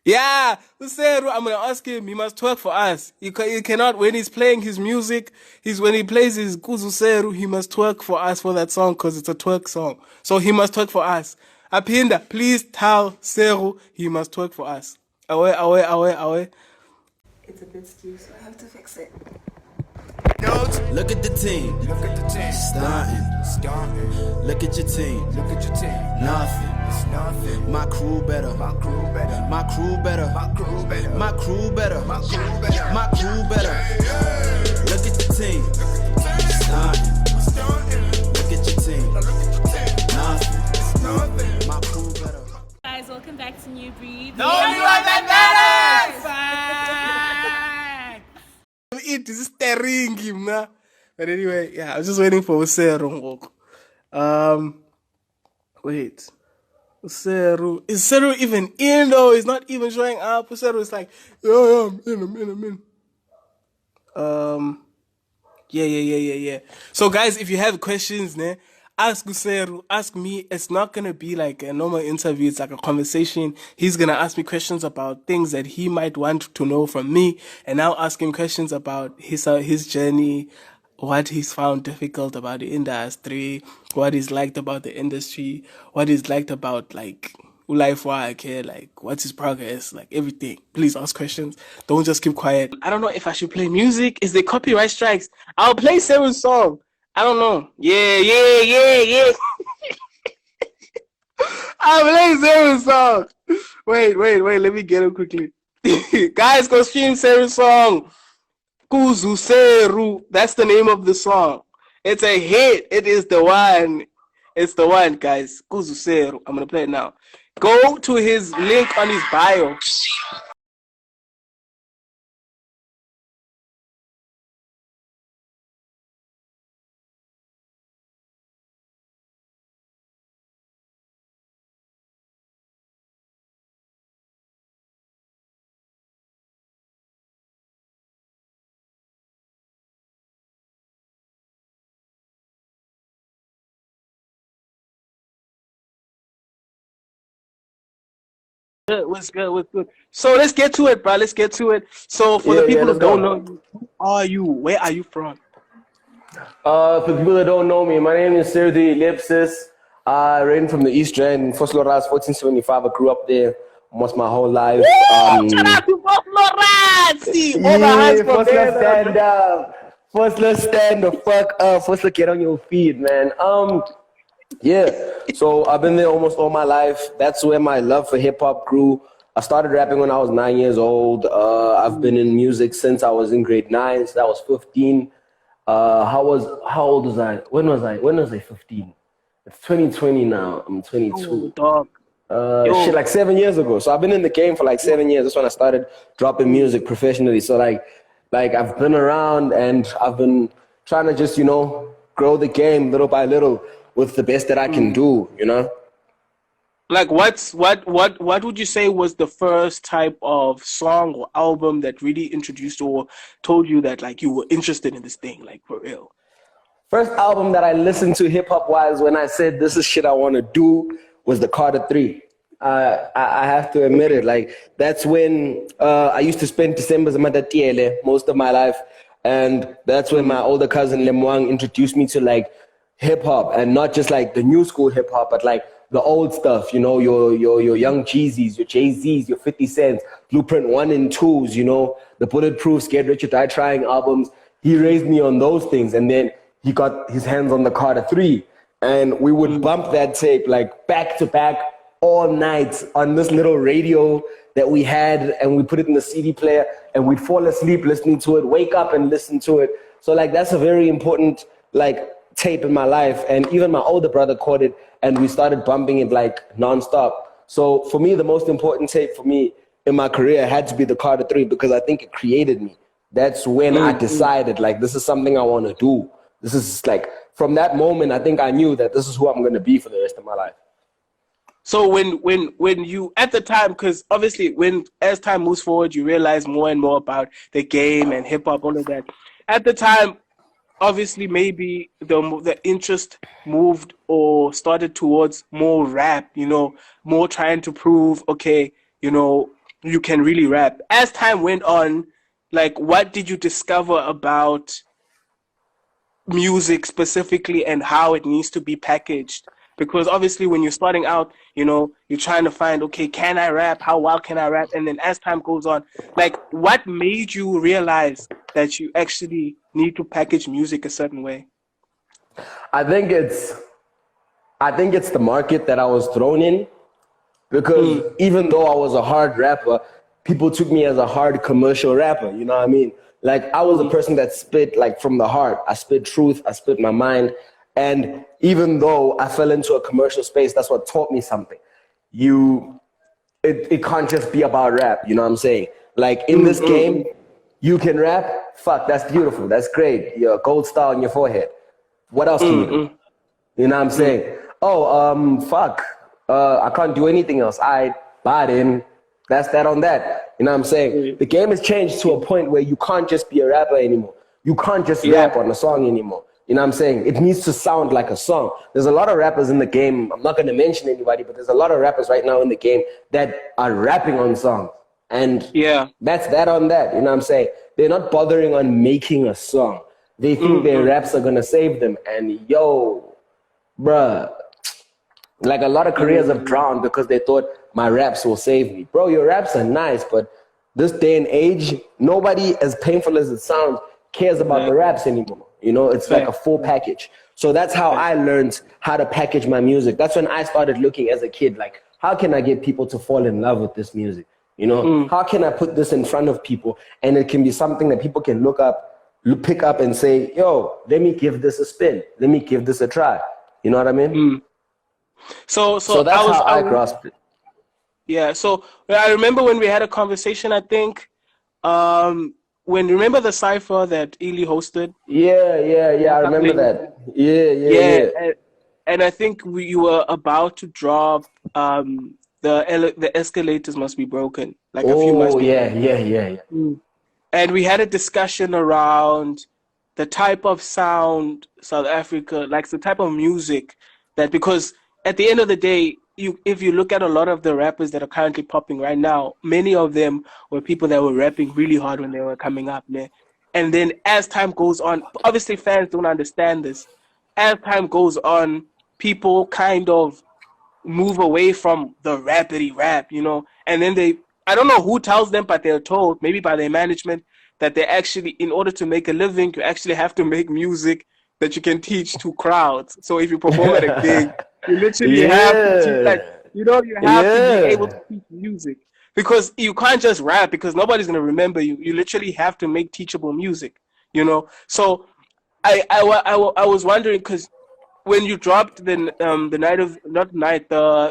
Yeah, Seru, I'm gonna ask him. He must twerk for us. He cannot when he's playing his music. When he plays his Kuzu Seru, he must twerk for us for that song because it's a twerk song. So he must twerk for us. Apinda, please tell Seru he must twerk for us. Away, away, away, away. It's a bit steep, so I have to fix it. Look at the team. Look at the team. Starting. Look at your team. Look at your team. Nothing. It's nothing. My crew better. My crew better. My crew better. My crew better. My crew better. My crew better. My crew better. Look at the team. Starting. Look at your team. Nothing. It's nothing. My crew better. Guys, welcome back to New Breed. The only one that matters. It is staring him now. But anyway, yeah, I was just waiting for Seru. Wait. Seru. Is Seru even in though? He's not even showing up. Seru is like, yeah, I'm in. Yeah. So guys, if you have questions, ask Seru, ask me. It's not gonna be like a normal interview, it's like a conversation. He's gonna ask me questions about things that he might want to know from me, and I'll ask him questions about his journey, what he's found difficult about the industry, what he's liked about the industry, what he's liked about like life work, like what's his progress, like everything. Please ask questions. Don't just keep quiet. I don't know if I should play music. Is there copyright strikes? I'll play Seru's song. I don't know. Yeah. I'll play Seru's song. Wait. Let me get him quickly. Guys, go stream Seru's song. Kuzu Seru. That's the name of the song. It's a hit. It is the one. It's the one, guys. Kuzu Seru. I'm going to play it now. Go to his link on his bio. What's good? So let's get to it, bro. Let's get to it. So for the people who don't know you, who are you? Where are you from? For the people that don't know me, my name is Seru the Ellipsis. I ran from the East End, Fosloras, 1475. I grew up there almost my whole life. Shout out to Fosloras! See, all the hands from there. Stand up. Foslo stand the fuck up. Foslo get on your feet, man. Yeah, so I've been there almost all my life. That's where my love for hip hop grew. I started rapping when I was 9 years old. I've been in music since I was in grade 9, so that was 15. How old was I? When was I 15? It's 2020 now. I'm 22. Oh, dog. Like 7 years ago. So I've been in the game for like 7 years. That's when I started dropping music professionally. So like I've been around and I've been trying to just, grow the game little by little with the best that I can do, Like what would you say was the first type of song or album that really introduced or told you that like you were interested in this thing, like for real? First album that I listened to hip hop wise when I said this is shit I want to do was the Carter 3. I have to admit it. Like that's when I used to spend December's Matatiele most of my life, and that's when my older cousin Lemwang introduced me to like hip hop, and not just like the new school hip hop, but like the old stuff. Your Young Jeezys, your Jay-Z's, your 50 Cents, Blueprint 1 and 2s. The Bulletproof, Get Rich or Die Trying albums. He raised me on those things, and then he got his hands on the Carter 3, and we would bump that tape like back to back all night on this little radio that we had, and we put it in the CD player, and we'd fall asleep listening to it, wake up and listen to it. So like that's a very important like tape in my life, and even my older brother caught it, and we started bumping it like nonstop. So for me, the most important tape for me in my career had to be the Carter 3, because I think it created me. That's when I decided like this is something I want to do. This is like from that moment I think I knew that this is who I'm going to be for the rest of my life. So when you at the time, because obviously as time moves forward, you realize more and more about the game and hip hop, all of that. At the time, obviously maybe the interest moved or started towards more rap, more trying to prove, okay, you can really rap. As time went on, like, what did you discover about music specifically and how it needs to be packaged? Because obviously when you're starting out, you know, you're trying to find, okay, can I rap? How well can I rap? And then as time goes on, like, what made you realize that you actually need to package music a certain way? I think it's the market that I was thrown in, because even though I was a hard rapper, people took me as a hard commercial rapper. You know what I mean? Like, I was a person that spit like from the heart. I spit truth. I spit my mind. And even though I fell into a commercial space, that's what taught me something. It can't just be about rap. You know what I'm saying? Like, in this game, you can rap. Fuck, that's beautiful. That's great. You're a gold star on your forehead. What else can you do? You know what I'm saying? Oh, fuck. I can't do anything else. I bought in. That's that on that. You know what I'm saying? The game has changed to a point where you can't just be a rapper anymore. You can't just rap on a song anymore. You know what I'm saying? It needs to sound like a song. There's a lot of rappers in the game. I'm not going to mention anybody, but there's a lot of rappers right now in the game that are rapping on songs. And that's that on that. You know what I'm saying? They're not bothering on making a song. They think their raps are going to save them. And yo, bruh, like, a lot of careers have drowned because they thought my raps will save me. Bro, your raps are nice, but this day and age, nobody, as painful as it sounds, cares about the raps anymore. You know, it's like a full package. So that's how I learned how to package my music. That's when I started looking as a kid, like, how can I get people to fall in love with this music? You know, how can I put this in front of people and it can be something that people can pick up and say, yo, let me give this a spin. Let me give this a try. You know what I mean? So that's how I grasped it. Yeah, so I remember when we had a conversation, I think, remember the cypher that Ely hosted? Yeah, I remember that. Yeah. And I think you were about to drop the escalators must be broken, like a few months ago. Yeah. And we had a discussion around the type of sound South Africa, like the type of music that, because at the end of the day, if you look at a lot of the rappers that are currently popping right now, many of them were people that were rapping really hard when they were coming up, man. And then as time goes on, obviously fans don't understand this. As time goes on, people kind of move away from the rapidy rap, you know, and then I don't know who tells them, but they're told, maybe by their management, that they actually, in order to make a living, you actually have to make music that you can teach to crowds. So if you perform at a gig, you literally have to teach, like, you know, you have to be able to teach music, because you can't just rap because nobody's going to remember you. You literally have to make teachable music, you know. So I was wondering, because when you dropped the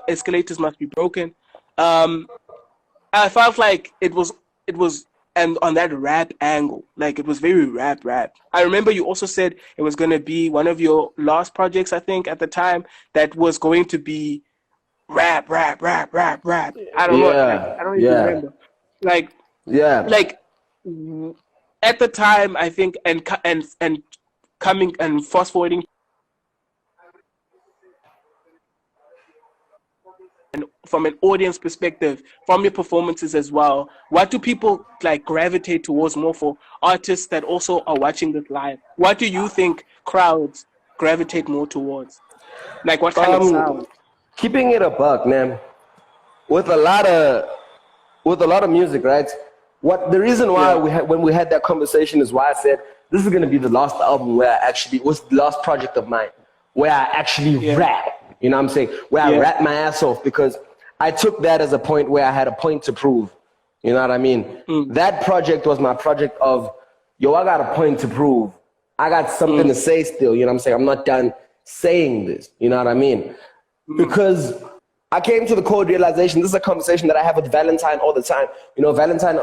escalators must be broken, I felt like it was and on that rap angle, like it was very rap. I remember you also said it was going to be one of your last projects, I think, at the time, that was going to be rap. I don't know. Like, I don't even remember. Like at the time, I think, and coming and fast forwarding, and from an audience perspective, from your performances as well, what do people like gravitate towards more for artists that also are watching this live? What do you think crowds gravitate more towards? Like, what kind of sound? Keeping it a buck, man. With a lot of music, right? The reason why when we had that conversation is why I said this is gonna be the last album where it was the last project of mine where I actually rap. You know what I'm saying? Where I rap my ass off, because I took that as a point where I had a point to prove. You know what I mean? That project was my project of, yo, I got a point to prove. I got something to say still. You know what I'm saying? I'm not done saying this. You know what I mean? Because I came to the cold realization, this is a conversation that I have with Valentine all the time. You know, Valentine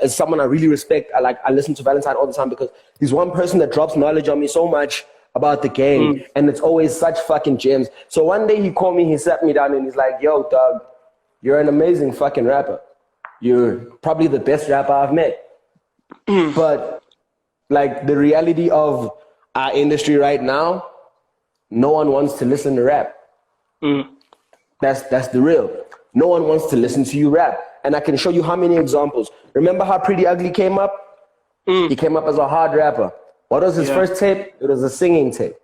is someone I really respect. I listen to Valentine all the time because he's one person that drops knowledge on me so much about the game, and it's always such fucking gems. So one day he called me, he sat me down and he's like, yo, dog, you're an amazing fucking rapper. You're probably the best rapper I've met. But like the reality of our industry right now, no one wants to listen to rap. That's the real. No one wants to listen to you rap. and I can show you how many examples. Remember how Pretty Ugly came up? He came up as a hard rapper. What was his first tape? It was a singing tape.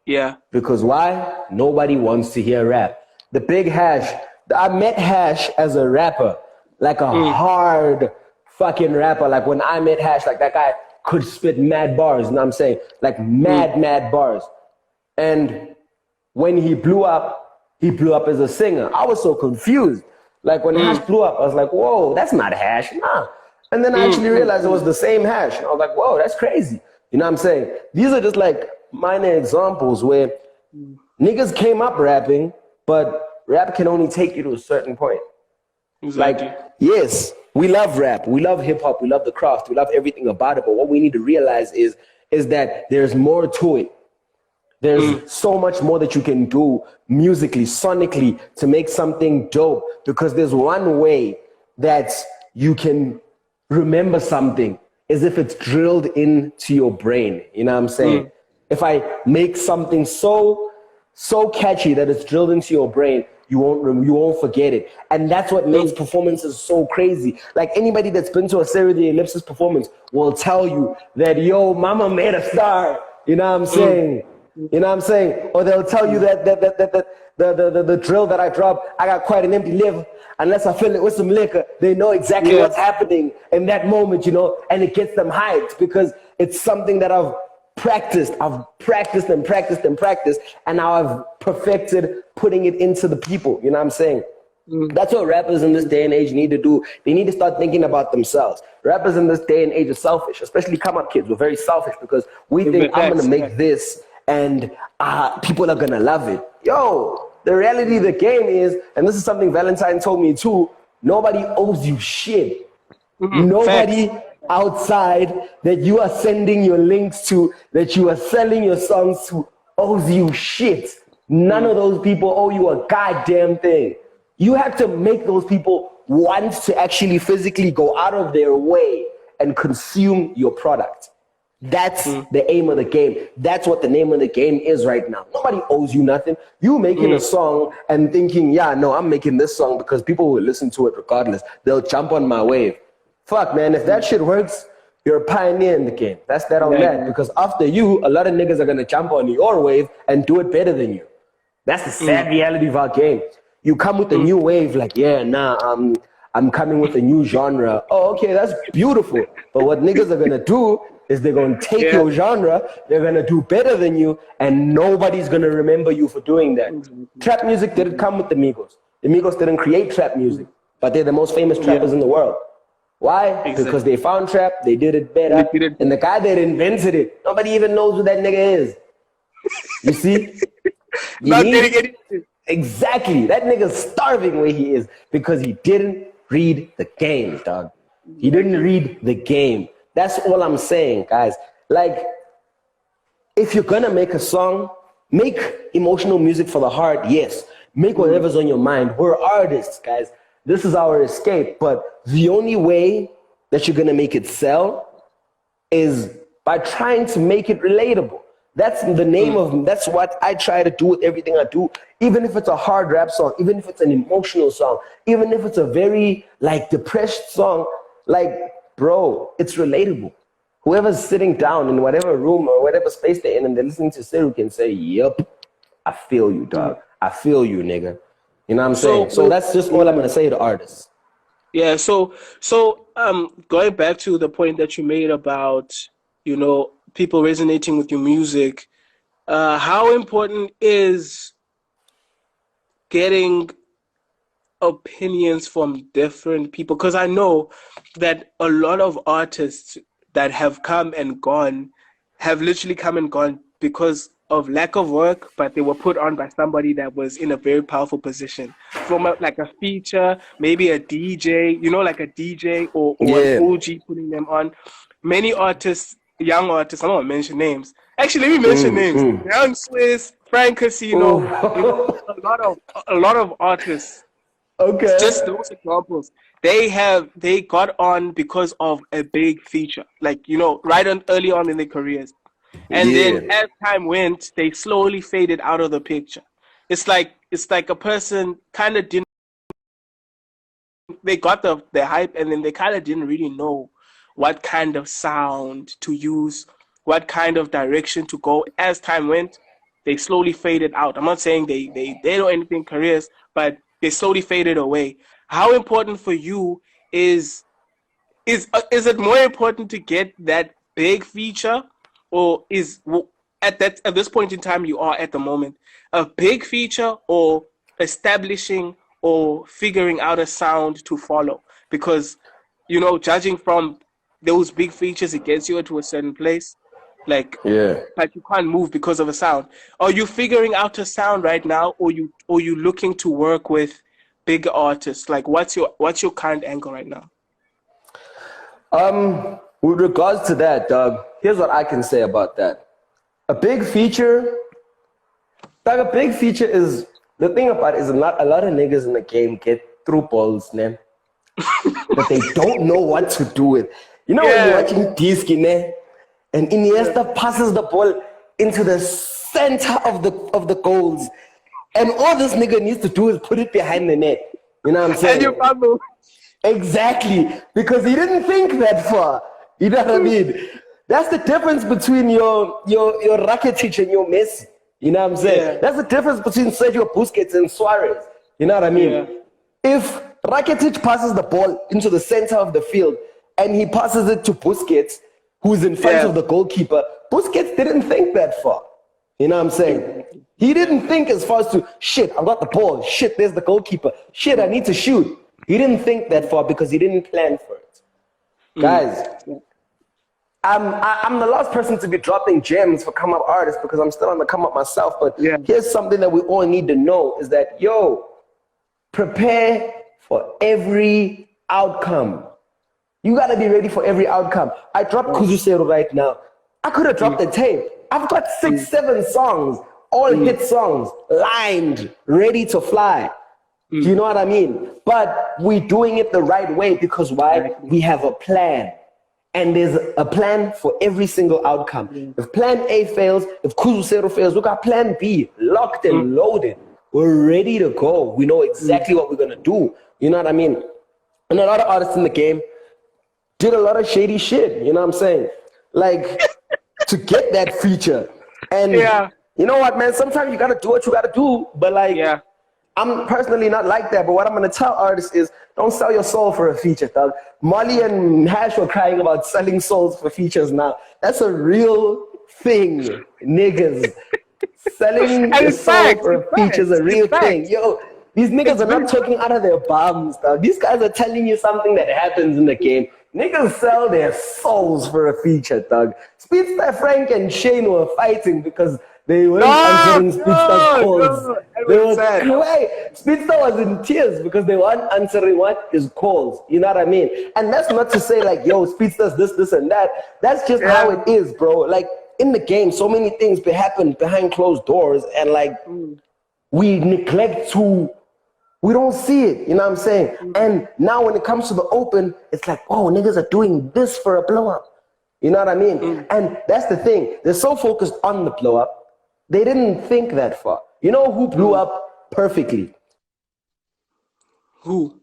Yeah. Because why? Nobody wants to hear rap. The Big Hash. I met Hash as a rapper, like a hard fucking rapper. Like when I met Hash, like that guy could spit mad bars, you know what I'm saying? Like mad bars. And when he blew up as a singer. I was so confused. Like when Hash blew up, I was like, whoa, that's not Hash, nah. And then I actually realized it was the same Hash. And I was like, whoa, that's crazy. You know what I'm saying? These are just like minor examples where niggas came up rapping, but rap can only take you to a certain point. Exactly. Like, yes, we love rap, we love hip hop, we love the craft, we love everything about it. But what we need to realize is that there's more to it. There's so much more that you can do musically, sonically, to make something dope. Because there's one way that you can remember something is if it's drilled into your brain. You know what I'm saying? If I make something so catchy that it's drilled into your brain, you won't forget it. And that's what makes performances so crazy. Like anybody that's been to a Seru the Ellipsis performance will tell you that, yo, mama made a star. You know what I'm saying? You know what I'm saying? Or they'll tell you that the drill that I drop, I got quite an empty liver. Unless I fill it with some liquor, they know exactly what's happening in that moment, you know, and it gets them hyped because it's something that I've practiced. I've practiced and practiced and practiced, and now I've perfected putting it into the people, you know what I'm saying? That's what rappers in this day and age need to do. They need to start thinking about themselves. Rappers in this day and age are selfish, especially come-up kids. We're very selfish because we think I'm going to make this and people are going to love it. Yo, the reality of the game is, and this is something Valentine told me too, nobody owes you shit. Nobody outside that you are sending your links to, that you are selling your songs to, owes you shit. None of those people owe you a goddamn thing. You have to make those people want to actually physically go out of their way and consume your product. That's the aim of the game. That's what the name of the game is right now. Nobody owes you nothing. You making a song and thinking, yeah, no, I'm making this song because people will listen to it regardless. They'll jump on my wave. Fuck, man, if that shit works, you're a pioneer in the game. That's that on that. Because after you, a lot of niggas are going to jump on your wave and do it better than you. That's the sad reality of our game. You come with a new wave, like, yeah, nah, I'm coming with a new genre. Oh, okay, that's beautiful. But what niggas are going to do is they're going to take your genre, they're going to do better than you, and nobody's going to remember you for doing that. Trap music didn't come with the Migos. The Migos didn't create trap music, but they're the most famous trappers in the world. Why? Exactly. Because they found trap, they did it better, and the guy that invented it, nobody even knows who that nigga is. You see? Exactly. That nigga's starving where he is because he didn't read the game, dog. He didn't read the game. That's all I'm saying, guys. Like, if you're gonna make a song, make emotional music for the heart, yes. Make whatever's on your mind. We're artists, guys. This is our escape. But the only way that you're gonna make it sell is by trying to make it relatable. That's the name of, that's what I try to do with everything I do. Even if it's a hard rap song, even if it's an emotional song, even if it's a very like depressed song, like, bro, it's relatable. Whoever's sitting down in whatever room or whatever space they're in and they're listening to Seru can say, yep, I feel you, dog. I feel you, nigga. You know what I'm saying? So that's just all I'm going to say to artists. Yeah, so going back to the point that you made about, you know, people resonating with your music, how important is getting opinions from different people? Because I know that a lot of artists that have come and gone have literally come and gone because of lack of work, but they were put on by somebody that was in a very powerful position. From like a feature, maybe a DJ, you know, like a DJ or an OG putting them on. Many artists, young artists, I don't want to mention names. Actually, let me mention names. Young Swiss, Frank Casino, you know, a lot of artists. Okay. Just those examples. They got on because of a big feature, like, you know, early on in their careers. And then as time went, they slowly faded out of the picture. It's like a person kind of didn't they got the hype, and then they kind of didn't really know what kind of sound to use, what kind of direction to go. As time went, they slowly faded out. I'm not saying they don't anything careers, but they slowly faded away. How important for you is it more important to get that big feature, or at this point in time you are at the moment, a big feature, or establishing or figuring out a sound to follow? Because judging from those big features, it gets you into a certain place, like Yeah. but you can't move because of a sound. Are you figuring out a sound right now, or you looking to work with bigger artists? Like, what's your current angle right now? With regards to that, Doug, here's what I can say about that. A big feature is, the thing about it is, not a lot of niggas in the game get through balls, man. But they don't know what to do with. When you're watching Disky, ne, and Iniesta passes the ball into the center of the goals, and all this nigga needs to do is put it behind the net. You know what I'm saying? And you fumble. Exactly, because he didn't think that far. You know what I mean? That's the difference between your Rakitic and your Messi. You know what I'm saying? Yeah. That's the difference between Sergio Busquets and Suarez. You know what I mean? Yeah. If Rakitic passes the ball into the center of the field and he passes it to Busquets, who's in front of the goalkeeper, Busquets didn't think that far. You know what I'm saying? He didn't think as far as to, shit, I got the ball. Shit, there's the goalkeeper. Shit, I need to shoot. He didn't think that far because he didn't plan for it. Guys, I'm the last person to be dropping gems for come-up artists because I'm still on the come-up myself. But here's something that we all need to know is that, prepare for every outcome. You got to be ready for every outcome. I dropped Seru right now. I could have dropped a tape. I've got 6-7 songs, all hit songs, lined, ready to fly. Do you know what I mean? But we're doing it the right way because why? We have a plan. And there's a plan for every single outcome. If plan A fails, if Seru fails, we got plan B, locked and loaded. We're ready to go. We know exactly what we're going to do. You know what I mean? And a lot of artists in the game did a lot of shady shit. You know what I'm saying? Like, to get that feature. And you know what, man? Sometimes you got to do what you got to do. But like, I'm personally not like that, but what I'm going to tell artists is don't sell your soul for a feature, dog. Molly and Hash were crying about selling souls for features now. That's a real thing, niggas. Selling your soul for a feature is a real thing. Yo, these niggas are not talking out of their bums, dog. These guys are telling you something that happens in the game. Niggas sell their souls for a feater, dog. Speedster Frank and Shane were fighting because they weren't answering Speedster's calls. Speedster was in tears because they weren't answering his calls. You know what I mean? And that's not to say like, yo, Speedster's this, and that. That's just how it is, bro. Like, in the game, so many things happen behind closed doors, and like, we neglect to, we don't see it, you know what I'm saying? And now when it comes to the open, it's like, oh, niggas are doing this for a blow up. You know what I mean? And that's the thing. They're so focused on the blow up, they didn't think that far. You know who blew up perfectly? Who?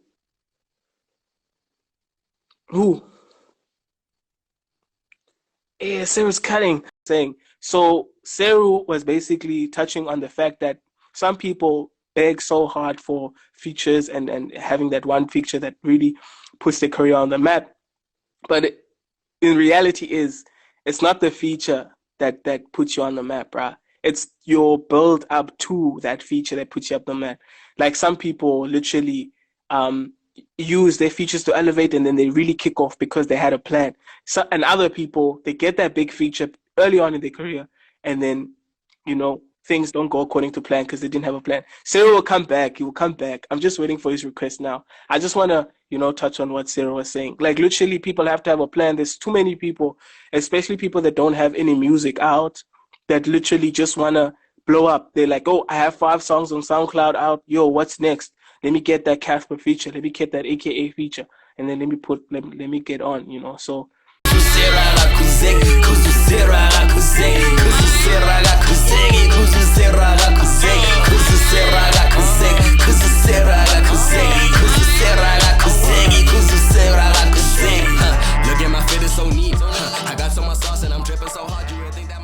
Yeah, Seru's cutting. So Seru was basically touching on the fact that some people beg so hard for features and having that one feature that really puts their career on the map. But in reality it's not the feature that puts you on the map, bruh. It's your build up to that feature that puts you up the map. Like, some people literally use their features to elevate, and then they really kick off because they had a plan. And other people, they get that big feature early on in their career, and then, things don't go according to plan because they didn't have a plan. Seru will come back. He will come back. I'm just waiting for his request now. I just want to, touch on what Seru was saying. Like, literally, people have to have a plan. There's too many people, especially people that don't have any music out, that literally just want to blow up. They're like, oh, I have 5 songs on SoundCloud out. Yo, what's next? Let me get that Casper feature. Let me get that AKA feature. And then let me get on, so. kuzeraga kuzegi, kuzeraga kuzegi, kuzeraga kuzegi, kuzeraga kuzegi. Look at my fit, it's so neat. I got so much sauce and I'm dripping so hard, you would think that